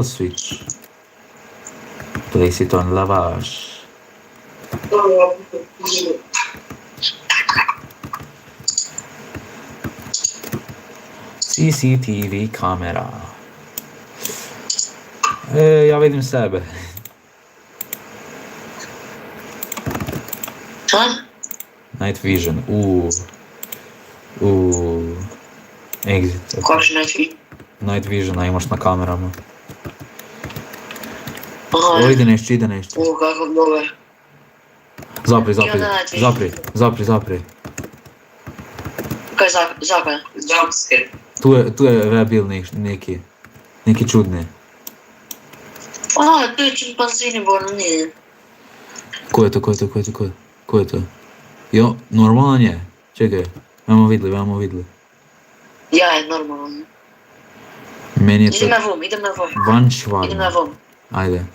switch. Place it on lavage. CCTV-kamera. Jag vet inte Sebbe. Night vision. Exit. Kako će night vision? Night vision, a imaš na kamerama. Aha, O, ide nešto. kako dobar. Zapri. Kaj zakon? Jumpscare. Tu je rebil neki čudni. Aha, tu je čimpanzini bolno nije. Ko je to? Jo, normalan je. Čekaj, vamo vidli. Ja je normalno. Meni je to... Idem na vom. Van švarno. Idem na vom. Ajde.